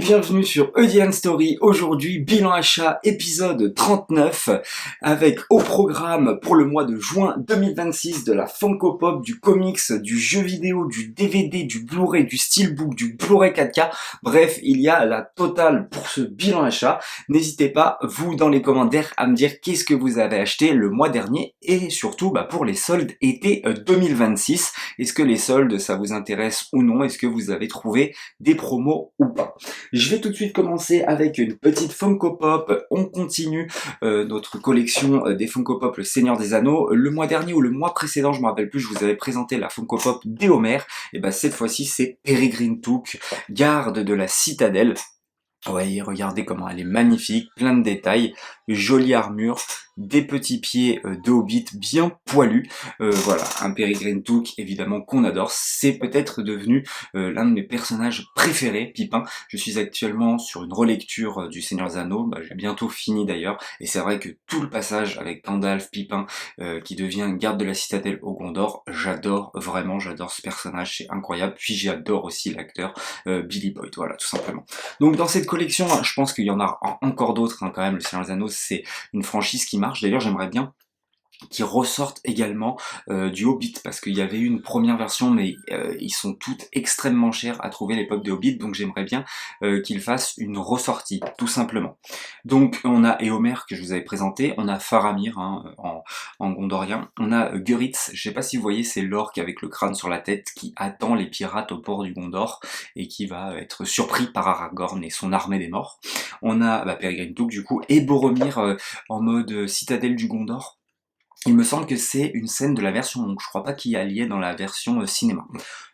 bienvenue sur EDN Story. Aujourd'hui, bilan achat épisode 39 avec au programme pour le mois de juin 2026 de la Funko Pop, du comics, du jeu vidéo, du DVD, du Blu-ray, du Steelbook, du Blu-ray 4K. Bref, il y a la totale pour ce bilan achat. N'hésitez pas, vous, dans les commentaires, à me dire qu'est-ce que vous avez acheté le mois dernier et surtout pour les soldes été 2026. Est-ce que les soldes, ça vous intéresse ou non? Est-ce que vous avez trouvé des promos ou pas? Je vais tout de suite commencer avec une petite Funko Pop. On continue notre collection des Funko Pop Le Seigneur des Anneaux. Le mois dernier ou le mois précédent, je me rappelle plus, je vous avais présenté la Funko Pop d'Éomer. Et cette fois-ci, c'est Peregrine Took, garde de la citadelle. Voyez, regardez comment elle est magnifique, plein de détails, jolie armure, des petits pieds de hobbit bien poilus. Voilà, un Peregrine Took évidemment qu'on adore. C'est peut-être devenu l'un de mes personnages préférés, Pipin. Je suis actuellement sur une relecture du Seigneur des Anneaux, j'ai bientôt fini d'ailleurs, et c'est vrai que tout le passage avec Gandalf, Pipin, qui devient garde de la citadelle au Gondor, j'adore, vraiment j'adore ce personnage, c'est incroyable. Puis j'adore aussi l'acteur Billy Boyd, voilà, tout simplement. Donc dans cette collection, je pense qu'il y en a encore d'autres quand même. Le Seigneur des Anneaux, c'est une franchise qui marche. D'ailleurs, j'aimerais bien qui ressortent également du Hobbit, parce qu'il y avait eu une première version, mais ils sont toutes extrêmement chers à trouver, les pop de Hobbit, donc j'aimerais bien qu'ils fassent une ressortie, tout simplement. Donc on a Éomer que je vous avais présenté, on a Faramir en gondorien, on a Guritz, je sais pas si vous voyez, c'est l'orque avec le crâne sur la tête qui attend les pirates au port du Gondor et qui va être surpris par Aragorn et son armée des morts. On a Peregrine Took du coup, et Boromir en mode citadelle du Gondor. Il me semble que c'est une scène de la version longue, je crois pas qu'il y a lié dans la version cinéma.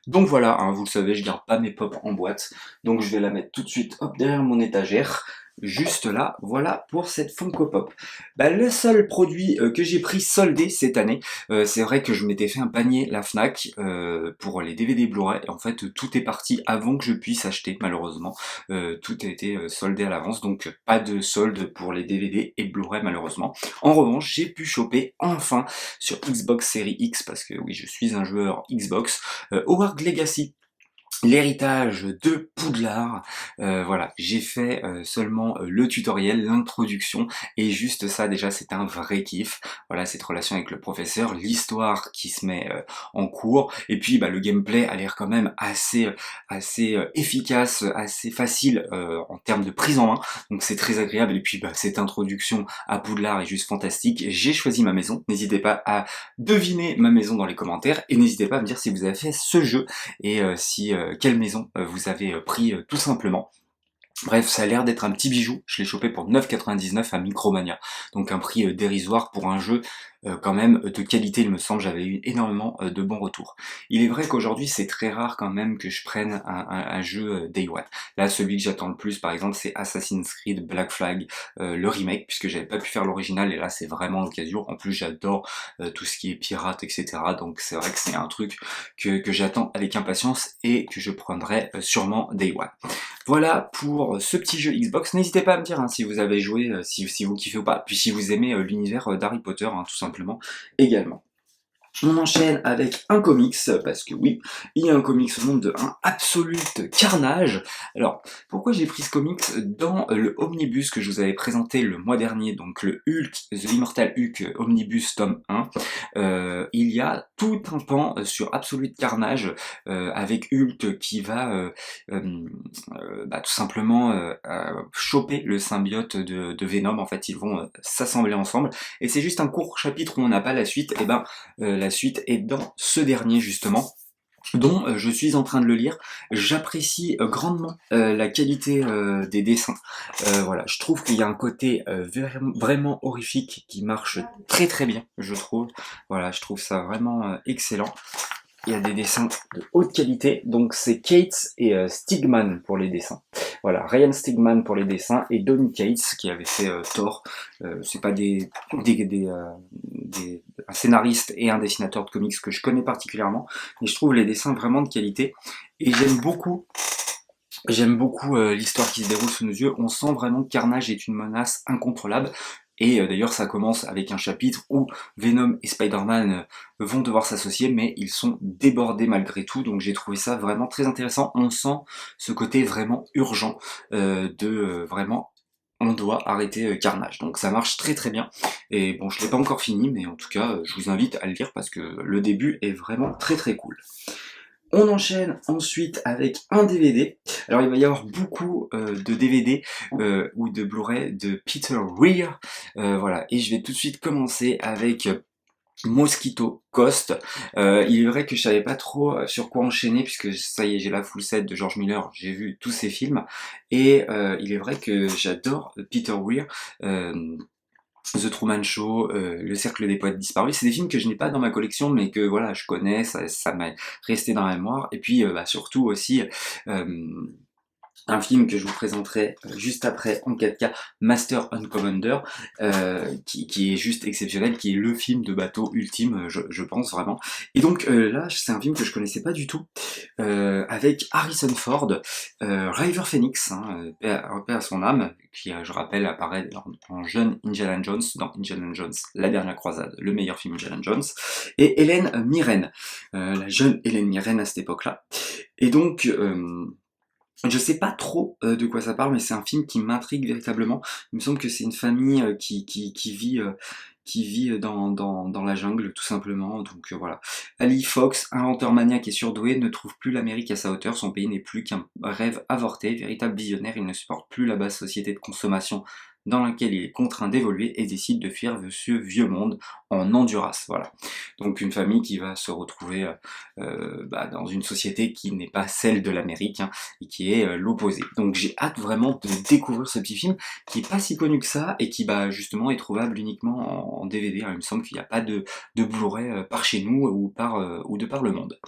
Donc voilà, vous le savez, je garde pas mes pop en boîte, donc je vais la mettre tout de suite derrière mon étagère, juste là, voilà pour cette Funko Pop. Le seul produit que j'ai pris soldé cette année, c'est vrai que je m'étais fait un panier la Fnac pour les DVD Blu-ray, et en fait tout est parti avant que je puisse acheter, malheureusement. Tout a été soldé à l'avance, donc pas de solde pour les DVD et Blu-ray malheureusement. En revanche, j'ai pu choper enfin sur Xbox Series X, parce que oui, je suis un joueur Xbox, Hogwarts Legacy. L'héritage de Poudlard, voilà, j'ai fait seulement le tutoriel, l'introduction, et juste ça déjà c'est un vrai kiff. Voilà, cette relation avec le professeur, l'histoire qui se met en cours, et puis le gameplay a l'air quand même assez efficace, assez facile en termes de prise en main, donc c'est très agréable. Et puis cette introduction à Poudlard est juste fantastique. J'ai choisi ma maison, n'hésitez pas à deviner ma maison dans les commentaires, et n'hésitez pas à me dire si vous avez fait ce jeu, et si quelle maison vous avez pris tout simplement. Bref, ça a l'air d'être un petit bijou, je l'ai chopé pour 9,99 à Micromania, donc un prix dérisoire pour un jeu quand même de qualité, il me semble. J'avais eu énormément de bons retours. Il est vrai qu'aujourd'hui c'est très rare quand même que je prenne un jeu Day One. Là, celui que j'attends le plus par exemple, c'est Assassin's Creed Black Flag, le remake, puisque j'avais pas pu faire l'original, et là c'est vraiment l'occasion. En plus j'adore tout ce qui est pirate, etc. Donc c'est vrai que c'est un truc que j'attends avec impatience et que je prendrai sûrement Day One. Voilà pour ce petit jeu Xbox. N'hésitez pas à me dire si vous avez joué, si vous kiffez ou pas, puis si vous aimez l'univers d'Harry Potter, tout simplement, également. On enchaîne avec un comics, parce que oui, il y a un comics au monde de un Absolute Carnage. Alors, pourquoi j'ai pris ce comics? Dans le omnibus que je vous avais présenté le mois dernier, donc le Hulk, The Immortal Hulk Omnibus tome 1, il y a tout un pan sur Absolute Carnage, avec Hulk qui va tout simplement choper le symbiote de Venom. En fait, ils vont s'assembler ensemble, et c'est juste un court chapitre où on n'a pas la suite. Et la suite est dans ce dernier justement, dont je suis en train de le lire. J'apprécie grandement la qualité des dessins. Voilà, je trouve qu'il y a un côté vraiment horrifique qui marche très très bien, je trouve. Voilà, je trouve ça vraiment excellent. Il y a des dessins de haute qualité, donc c'est Cates et Stigman pour les dessins. Voilà, Ryan Stigman pour les dessins et Donny Cates qui avait fait Thor. C'est pas un scénariste et un dessinateur de comics que je connais particulièrement, mais je trouve les dessins vraiment de qualité, et j'aime beaucoup l'histoire qui se déroule sous nos yeux. On sent vraiment que Carnage est une menace incontrôlable. Et d'ailleurs ça commence avec un chapitre où Venom et Spider-Man vont devoir s'associer, mais ils sont débordés malgré tout, donc j'ai trouvé ça vraiment très intéressant. On sent ce côté vraiment urgent vraiment on doit arrêter Carnage. Donc ça marche très très bien. Et bon, je l'ai pas encore fini, mais en tout cas, je vous invite à le lire parce que le début est vraiment très très cool. On enchaîne ensuite avec un DVD. Alors il va y avoir beaucoup de DVD ou de Blu-ray de Peter Weir. Voilà, et je vais tout de suite commencer avec Mosquito Coast. Il est vrai que je savais pas trop sur quoi enchaîner puisque ça y est, j'ai la full set de George Miller, j'ai vu tous ses films et il est vrai que j'adore Peter Weir. The Truman Show, Le Cercle des Poètes Disparus, c'est des films que je n'ai pas dans ma collection, mais que voilà, je connais, ça m'est resté dans la mémoire. Et puis surtout aussi un film que je vous présenterai juste après en 4K, Master and Commander, qui est juste exceptionnel, qui est le film de bateau ultime, je pense vraiment. Et donc là, c'est un film que je connaissais pas du tout, avec Harrison Ford, River Phoenix, paix à son âme, qui, je rappelle, apparaît en jeune Indiana Jones, dans Indiana Jones, La Dernière Croisade, le meilleur film Indiana Jones, et Hélène Mirren, la jeune Hélène Mirren à cette époque-là. Et donc... je sais pas trop de quoi ça parle, mais c'est un film qui m'intrigue véritablement. Il me semble que c'est une famille qui vit dans la jungle, tout simplement. Donc voilà. Ali Fox, inventeur maniaque et surdoué, ne trouve plus l'Amérique à sa hauteur. Son pays n'est plus qu'un rêve avorté. Véritable visionnaire, il ne supporte plus la basse société de consommation dans laquelle il est contraint d'évoluer et décide de fuir ce vieux monde en Honduras. Voilà. Donc une famille qui va se retrouver dans une société qui n'est pas celle de l'Amérique, et qui est l'opposé. Donc j'ai hâte vraiment de découvrir ce petit film qui est pas si connu que ça et qui justement est trouvable uniquement en DVD. Il me semble qu'il n'y a pas de Blu-ray par chez nous ou de par le monde.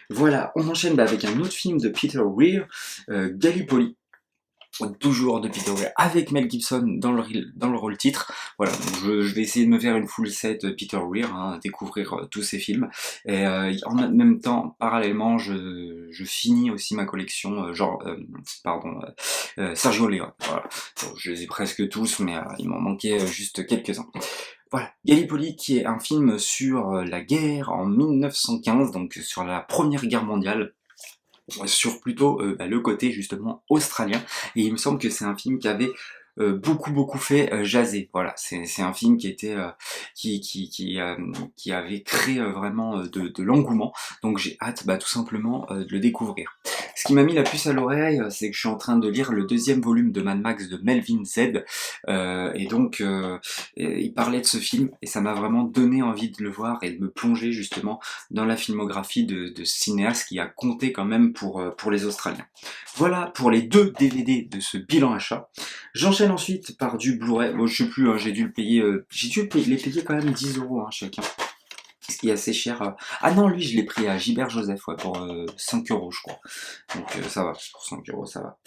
Voilà, on enchaîne avec un autre film de Peter Weir, Gallipoli. Toujours de Peter Weir avec Mel Gibson dans le rôle titre. Voilà, donc je vais essayer de me faire une full set Peter Weir, découvrir tous ses films. Et en même temps, parallèlement, je finis aussi ma collection, Sergio Leone. Voilà. Bon, je les ai presque tous, mais il m'en manquait juste quelques-uns. Voilà, Gallipoli qui est un film sur la guerre en 1915, donc sur la Première Guerre mondiale, sur plutôt le côté justement australien, et il me semble que c'est un film qui avait beaucoup fait jaser. Voilà, c'est un film qui était qui avait créé vraiment de l'engouement, donc j'ai hâte tout simplement de le découvrir. Ce qui m'a mis la puce à l'oreille, c'est que je suis en train de lire le deuxième volume de Mad Max de Melvin Z, et donc il parlait de ce film et ça m'a vraiment donné envie de le voir et de me plonger justement dans la filmographie de cinéaste qui a compté quand même pour les Australiens. Voilà pour les 2 DVD de ce bilan achat. J'enchaîne ensuite par du Blu-ray. Bon, je sais plus, j'ai dû les payer quand même 10€ chacun. Ce qui est assez cher. Ah non, lui, je l'ai pris à Gilbert Joseph, pour 5€, je crois. Donc ça va, pour 5€, ça va.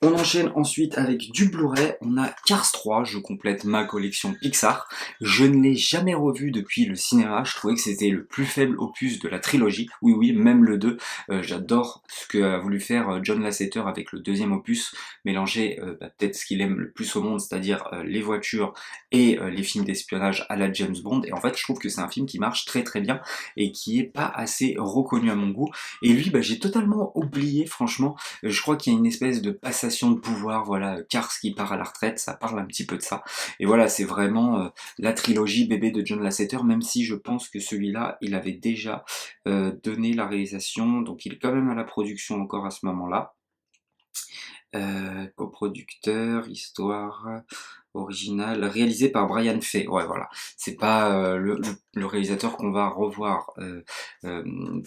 On enchaîne ensuite avec du Blu-ray. On a Cars 3, je complète ma collection Pixar. Je ne l'ai jamais revu depuis le cinéma. Je trouvais que c'était le plus faible opus de la trilogie. Oui, même le 2. J'adore ce qu'a voulu faire John Lasseter avec le deuxième opus. Mélanger peut-être ce qu'il aime le plus au monde, c'est-à-dire les voitures et les films d'espionnage à la James Bond. Et en fait, je trouve que c'est un film qui marche très bien et qui est pas assez reconnu à mon goût. Et lui, j'ai totalement oublié, franchement. Je crois qu'il y a une espèce de passation de pouvoir, voilà, Cars qui part à la retraite, ça parle un petit peu de ça. Et voilà, c'est vraiment la trilogie bébé de John Lasseter, même si je pense que celui-là, il avait déjà donné la réalisation, donc il est quand même à la production encore à ce moment-là. Coproducteur, histoire originale, réalisé par Brian Fay. Ouais, voilà. C'est pas le réalisateur qu'on va revoir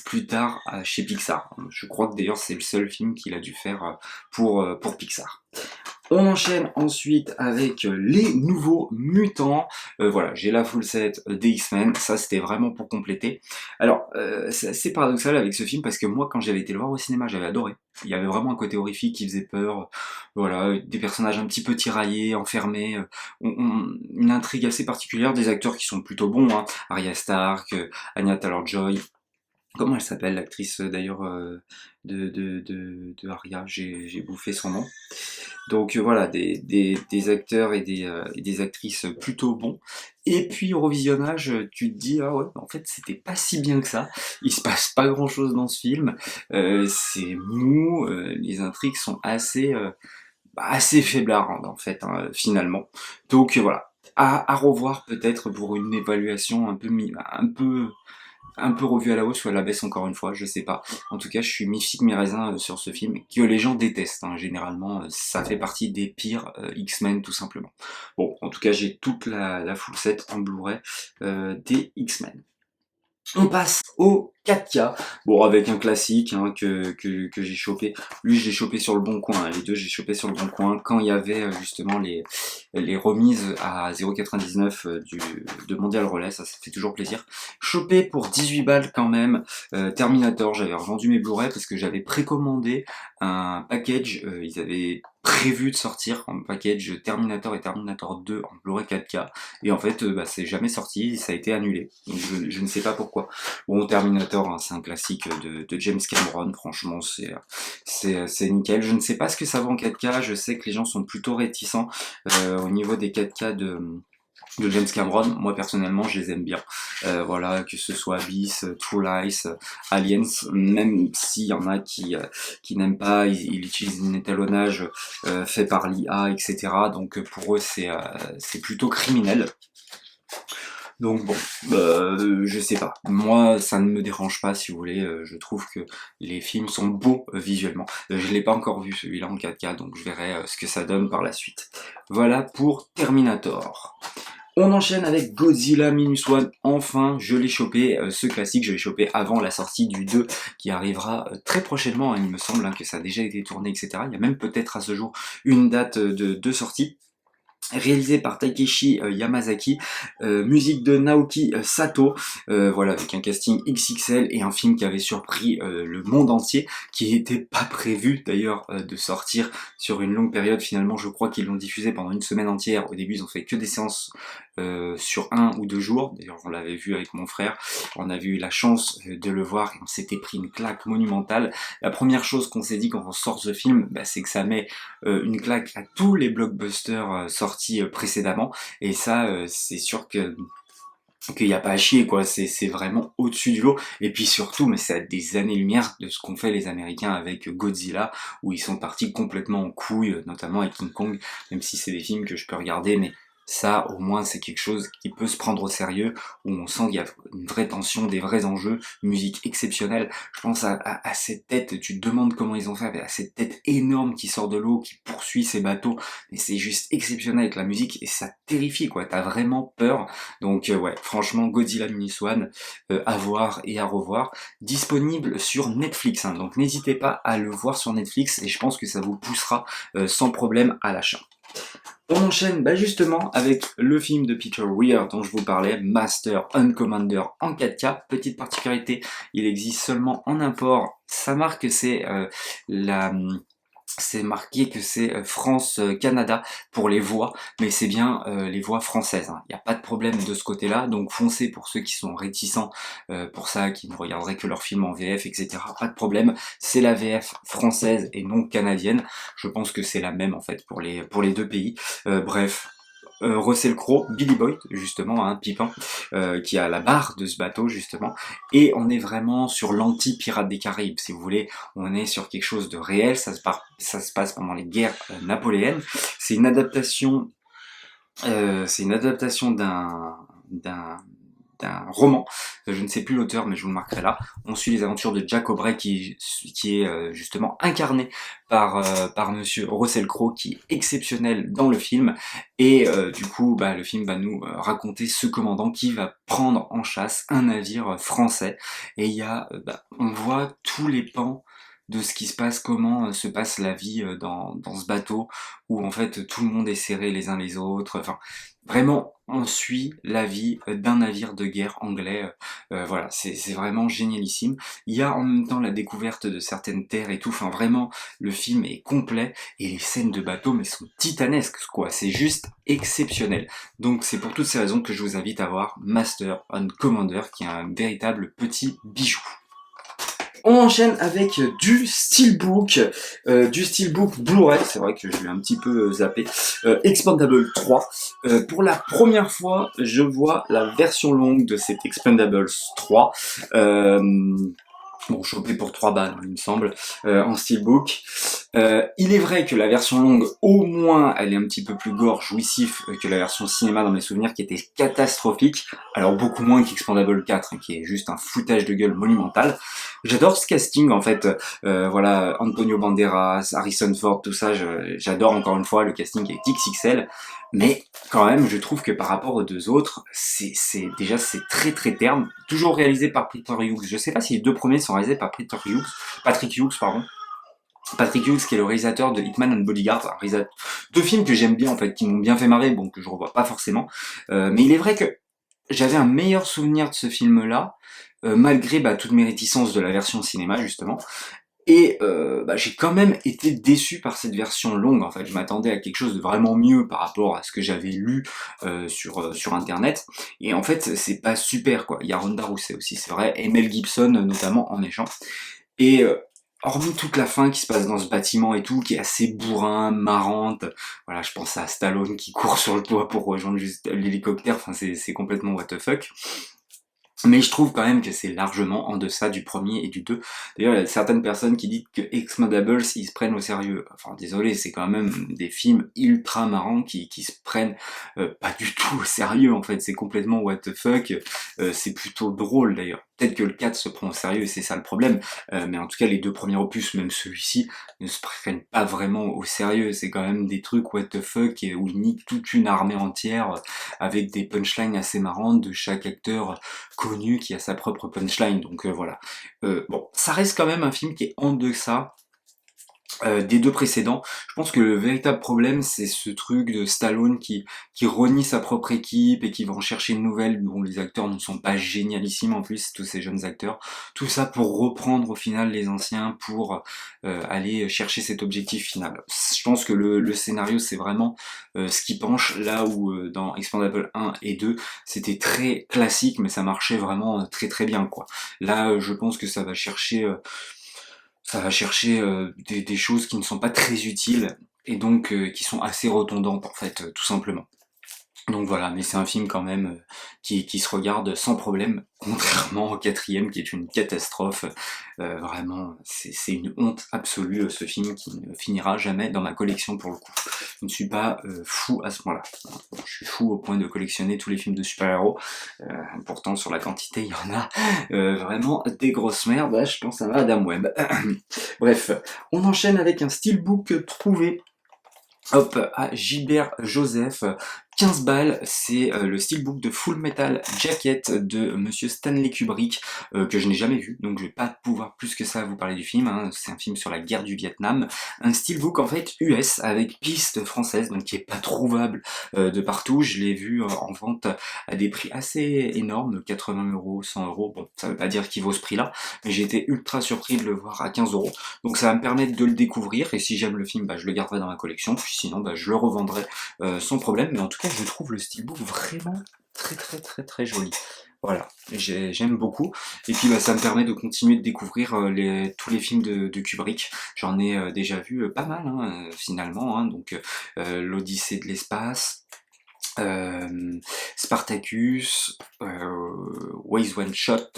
plus tard chez Pixar. Je crois que d'ailleurs c'est le seul film qu'il a dû faire pour Pixar. On enchaîne ensuite avec les nouveaux mutants. Voilà, j'ai la full set des X-Men, ça c'était vraiment pour compléter. Alors, c'est assez paradoxal avec ce film parce que moi quand j'avais été le voir au cinéma, j'avais adoré. Il y avait vraiment un côté horrifique qui faisait peur, voilà, des personnages un petit peu tiraillés, enfermés, une intrigue assez particulière, des acteurs qui sont plutôt bons, Arya Stark, Anya Taylor-Joy, Comment elle s'appelle l'actrice d'ailleurs de Aria, j'ai bouffé son nom. Donc voilà, des acteurs et des actrices plutôt bons. Et puis au revisionnage, tu te dis, ah ouais, en fait c'était pas si bien que ça. Il se passe pas grand chose dans ce film. C'est mou, les intrigues sont assez faiblardes en fait, hein, finalement. Donc voilà, à revoir peut-être pour une évaluation un peu revu à la hausse ou à la baisse encore une fois, je sais pas. En tout cas, je suis mi-figue mi-raisin sur ce film, que les gens détestent, hein, généralement. Ça fait partie des pires X-Men, tout simplement. Bon, en tout cas, j'ai toute la full set en Blu-ray des X-Men. On passe au 4K, bon avec un classique hein, que j'ai chopé. Lui je l'ai chopé sur le bon coin, hein. Les deux j'ai chopé sur le bon coin quand il y avait justement les remises à 0,99 de Mondial Relais, ça fait toujours plaisir. Chopé pour 18 balles quand même, Terminator, j'avais revendu mes Blu-ray parce que j'avais précommandé un package, ils avaient prévu de sortir en package Terminator et Terminator 2 en Blu-ray 4K, et en fait c'est jamais sorti, ça a été annulé, donc je ne sais pas pourquoi. Bon, Terminator, hein, c'est un classique de James Cameron, franchement, c'est nickel. Je ne sais pas ce que ça vaut en 4K, je sais que les gens sont plutôt réticents au niveau des 4K de James Cameron. Moi, personnellement, je les aime bien. Voilà, que ce soit Abyss, True Lies, Aliens, même s'il y en a qui n'aiment pas, ils utilisent un étalonnage fait par l'IA, etc. Donc pour eux, c'est plutôt criminel. Donc bon, je sais pas. Moi, ça ne me dérange pas, si vous voulez. Je trouve que les films sont beaux visuellement. Je l'ai pas encore vu celui-là en 4K, donc je verrai ce que ça donne par la suite. Voilà pour Terminator. On enchaîne avec Godzilla Minus One. Enfin, je l'ai chopé. Ce classique, je l'ai chopé avant la sortie du 2 qui arrivera très prochainement. Il me semble hein, que ça a déjà été tourné, etc. Il y a même peut-être à ce jour une date de sortie. Réalisé par Takeshi Yamazaki, musique de Naoki Sato, voilà, avec un casting XXL et un film qui avait surpris le monde entier, qui n'était pas prévu d'ailleurs de sortir sur une longue période. Finalement, je crois qu'ils l'ont diffusé pendant une semaine entière. Au début, ils ont fait que des séances sur 1 ou 2 jours. D'ailleurs, on l'avait vu avec mon frère, on avait eu la chance de le voir et on s'était pris une claque monumentale. La première chose qu'on s'est dit quand on sort ce film, c'est que ça met une claque à tous les blockbusters sortis précédemment, et ça c'est sûr qu'il n'y a pas à chier quoi, c'est vraiment au-dessus du lot, et puis surtout, mais c'est à des années-lumière de ce qu'ont fait les Américains avec Godzilla, où ils sont partis complètement en couille, notamment avec King Kong, même si c'est des films que je peux regarder, mais ça, au moins, c'est quelque chose qui peut se prendre au sérieux, où on sent qu'il y a une vraie tension, des vrais enjeux, musique exceptionnelle. Je pense à cette tête, tu te demandes comment ils ont fait, à cette tête énorme qui sort de l'eau, qui poursuit ces bateaux, et c'est juste exceptionnel avec la musique, et ça terrifie, quoi, t'as vraiment peur. Donc ouais, franchement, Godzilla Minus One, à voir et à revoir, disponible sur Netflix, hein, donc n'hésitez pas à le voir sur Netflix, et je pense que ça vous poussera sans problème à l'achat. On enchaîne justement avec le film de Peter Weir dont je vous parlais, Master and Commander en 4K. Petite particularité, il existe seulement en import. Ça marque que c'est marqué que c'est France-Canada pour les voix, mais c'est bien les voix françaises. Il n'y a pas de problème de ce côté-là, donc foncez pour ceux qui sont réticents pour ça, qui ne regarderaient que leurs films en VF, etc. Pas de problème, c'est la VF française et non canadienne. Je pense que c'est la même en fait pour les deux pays. Bref. Russell Crowe, Billy Boyd, justement, hein, Pipin, qui est à la barre de ce bateau, justement, et on est vraiment sur l'anti-Pirate des Caraïbes, si vous voulez, on est sur quelque chose de réel, ça se passe pendant les guerres napoléennes, c'est une adaptation, d'un roman, je ne sais plus l'auteur mais je vous le marquerai là. On suit les aventures de Jack Aubrey qui est justement incarné par monsieur Russell Crowe, qui est exceptionnel dans le film, et du coup le film va nous raconter ce commandant qui va prendre en chasse un navire français, et il y a on voit tous les pans de ce qui se passe, comment se passe la vie dans ce bateau, où en fait tout le monde est serré les uns les autres, enfin vraiment on suit la vie d'un navire de guerre anglais, voilà, c'est vraiment génialissime. Il y a en même temps la découverte de certaines terres et tout, enfin vraiment le film est complet, et les scènes de bateau mais sont titanesques quoi, c'est juste exceptionnel. Donc c'est pour toutes ces raisons que je vous invite à voir Master and Commander, qui est un véritable petit bijou. On enchaîne avec du Steelbook Blu-ray, c'est vrai que je l'ai un petit peu zappé, Expendables 3. Pour la première fois, je vois la version longue de cet Expendables 3. Euh, Bon, chopé pour 3 balles, il me semble, en steelbook. Il est vrai que la version longue, au moins, elle est un petit peu plus gore, jouissif que la version cinéma dans mes souvenirs, qui était catastrophique. Alors beaucoup moins qu'Expendable 4, hein, qui est juste un foutage de gueule monumental. J'adore ce casting, en fait. Voilà, Antonio Banderas, Harrison Ford, tout ça, j'adore encore une fois, le casting est XXL. Mais quand même, je trouve que par rapport aux deux autres, c'est très très terne. Toujours réalisé par Peter Hughes. Je sais pas si les deux premiers sont réalisés par Patrick Hughes, pardon. Patrick Hughes, qui est le réalisateur de Hitman and Bodyguard, deux films que j'aime bien en fait, qui m'ont bien fait marrer, bon que je revois pas forcément. Mais il est vrai que j'avais un meilleur souvenir de ce film-là, malgré toutes mes réticences de la version cinéma justement. Et j'ai quand même été déçu par cette version longue. En fait, je m'attendais à quelque chose de vraiment mieux par rapport à ce que j'avais lu sur internet. Et en fait, c'est pas super quoi. Il y a Ronda Rousey aussi, c'est vrai, et Mel Gibson notamment en méchant. Et hormis toute la fin qui se passe dans ce bâtiment et tout, qui est assez bourrin, marrante, voilà, je pense à Stallone qui court sur le toit pour rejoindre juste l'hélicoptère. Enfin, c'est complètement what the fuck. Mais je trouve quand même que c'est largement en deçà du premier et du 2. D'ailleurs, il y a certaines personnes qui disent que Expendables, ils se prennent au sérieux. Enfin, désolé, c'est quand même des films ultra marrants qui se prennent pas du tout au sérieux, en fait. C'est complètement what the fuck. C'est plutôt drôle, d'ailleurs. Peut-être que le 4 se prend au sérieux et c'est ça le problème. Mais en tout cas, les deux premiers opus, même celui-ci, ne se prennent pas vraiment au sérieux. C'est quand même des trucs what the fuck où ils niquent toute une armée entière avec des punchlines assez marrantes de chaque acteur connu, qui a sa propre punchline, donc voilà. Bon, ça reste quand même un film qui est en deçà des deux précédents. Je pense que le véritable problème, c'est ce truc de Stallone qui renie sa propre équipe et qui va en chercher une nouvelle dont les acteurs ne sont pas génialissimes en plus, tous ces jeunes acteurs. Tout ça pour reprendre au final les anciens, pour aller chercher cet objectif final. Je pense que le scénario, c'est vraiment ce qui penche, là où dans Expendable 1 et 2, c'était très classique, mais ça marchait vraiment très très bien, quoi. Là, je pense que ça va chercher des choses qui ne sont pas très utiles et donc qui sont assez redondantes en fait, tout simplement. Donc voilà, mais c'est un film quand même qui se regarde sans problème, contrairement au quatrième qui est une catastrophe. Vraiment, c'est une honte absolue ce film qui ne finira jamais dans ma collection pour le coup. Je ne suis pas fou à ce point-là. Bon, je suis fou au point de collectionner tous les films de super-héros. Pourtant sur la quantité, il y en a vraiment des grosses merdes. Je pense à Madame Web. Bref, on enchaîne avec un steelbook trouvé. Hop, à Gilbert Joseph, 15 balles, c'est le steelbook de Full Metal Jacket de Monsieur Stanley Kubrick, que je n'ai jamais vu, donc je vais pas pouvoir plus que ça vous parler du film, hein. C'est un film sur la guerre du Vietnam, un steelbook en fait US, avec piste française, donc qui est pas trouvable de partout. Je l'ai vu en vente à des prix assez énormes, 80€, 100€, bon, ça veut pas dire qu'il vaut ce prix-là, mais j'ai été ultra surpris de le voir à 15€, donc ça va me permettre de le découvrir, et si j'aime le film, je le garderai dans ma collection, puis sinon je le revendrai sans problème. Mais en tout cas, je trouve le steelbook vraiment très très très très joli. Voilà, j'aime beaucoup. Et puis ça me permet de continuer de découvrir tous les films de Kubrick. J'en ai déjà vu pas mal, hein, finalement, hein. Donc l'Odyssée de l'espace, Spartacus, Ways One Shot,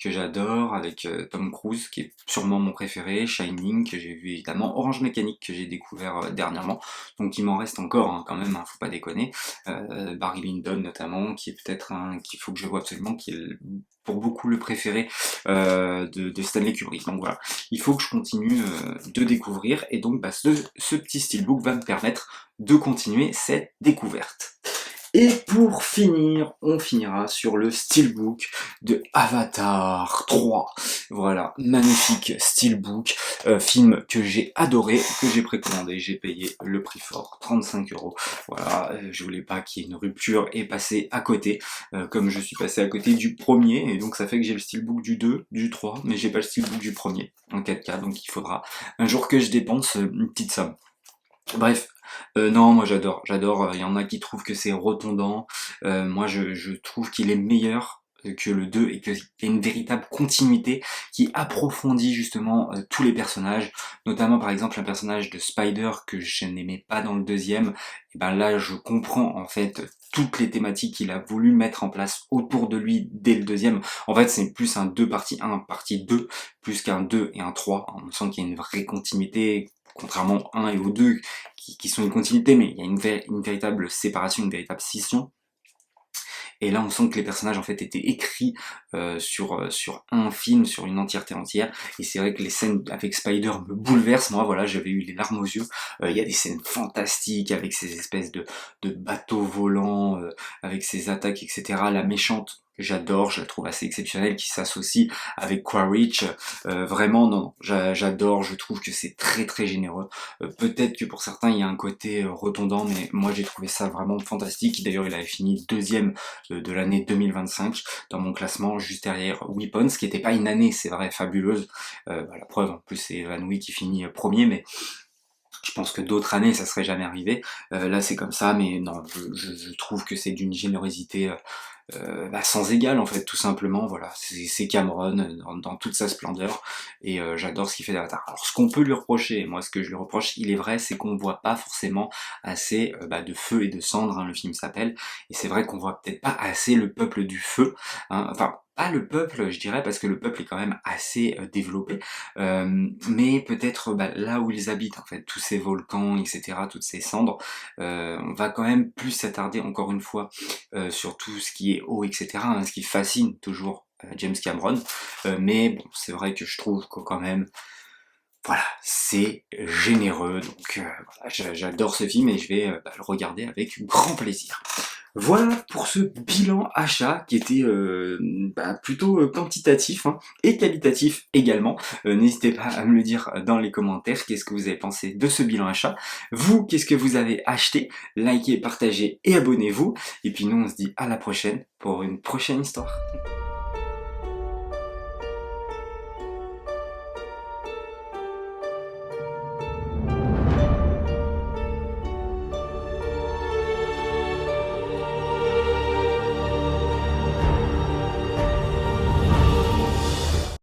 que j'adore, avec Tom Cruise, qui est sûrement mon préféré, Shining, que j'ai vu évidemment, Orange Mécanique, que j'ai découvert dernièrement, donc il m'en reste encore, hein, quand même, hein, faut pas déconner, Barry Lyndon notamment, qui est peut-être un qu'il faut que je vois absolument, qui est pour beaucoup le préféré de Stanley Kubrick. Donc voilà, il faut que je continue de découvrir, et donc ce petit steelbook va me permettre de continuer cette découverte. Et pour finir, on finira sur le steelbook de Avatar 3. Voilà, magnifique steelbook, film que j'ai adoré, que j'ai précommandé, j'ai payé le prix fort, 35€. Voilà, je voulais pas qu'il y ait une rupture et passer à côté, comme je suis passé à côté du premier, et donc ça fait que j'ai le steelbook du 2, du 3, mais j'ai pas le steelbook du premier, en 4K, donc il faudra un jour que je dépense une petite somme. Bref, non, moi j'adore. Il y en a qui trouvent que c'est redondant. Moi, je trouve qu'il est meilleur que le 2 et qu'il y a une véritable continuité qui approfondit justement tous les personnages, notamment par exemple un personnage de Spider que je n'aimais pas dans le deuxième, et ben là je comprends en fait toutes les thématiques qu'il a voulu mettre en place autour de lui dès le deuxième. En fait c'est plus un 2 partie 1, partie 2, plus qu'un 2 et un 3, on sent qu'il y a une vraie continuité, contrairement au 1 et au 2 qui sont une continuité, mais il y a une véritable séparation, une véritable scission. Et là, on sent que les personnages en fait étaient écrits sur un film, sur une entièreté entière. Et c'est vrai que les scènes avec Spider me bouleversent. Moi, voilà, j'avais eu les larmes aux yeux. Il y a des scènes fantastiques avec ces espèces de bateaux volants, avec ces attaques, etc. La méchante, que j'adore, je la trouve assez exceptionnelle, qui s'associe avec Quaritch. Vraiment, non, j'adore, je trouve que c'est très très généreux. Peut-être que pour certains, il y a un côté redondant, mais moi j'ai trouvé ça vraiment fantastique. D'ailleurs, il avait fini deuxième de l'année 2025 dans mon classement, juste derrière Weapons, qui n'était pas une année, c'est vrai, fabuleuse. La preuve, en plus, c'est Evan qui finit premier, mais je pense que d'autres années, ça serait jamais arrivé. Là, c'est comme ça, mais non, je trouve que c'est d'une générosité sans égal, en fait, tout simplement. Voilà, c'est Cameron dans toute sa splendeur, et j'adore ce qu'il fait d'Avatar. Alors, ce qu'on peut lui reprocher, moi, ce que je lui reproche, il est vrai, c'est qu'on voit pas forcément assez de feu et de cendre, hein, le film s'appelle, et c'est vrai qu'on voit peut-être pas assez le peuple du feu, hein, enfin, pas le peuple, je dirais, parce que le peuple est quand même assez développé, mais peut-être là où ils habitent, en fait, tous ces volcans, etc., toutes ces cendres, on va quand même plus s'attarder, encore une fois, sur tout ce qui est eau, etc., hein, ce qui fascine toujours James Cameron, mais bon, c'est vrai que je trouve que quand même, voilà, c'est généreux, donc voilà, j'adore ce film et je vais le regarder avec grand plaisir. Voilà pour ce bilan achat qui était plutôt quantitatif, hein, et qualitatif également. N'hésitez pas à me le dire dans les commentaires, qu'est-ce que vous avez pensé de ce bilan achat. Vous, qu'est-ce que vous avez acheté? Likez, partagez et abonnez-vous. Et puis nous, on se dit à la prochaine pour une prochaine histoire.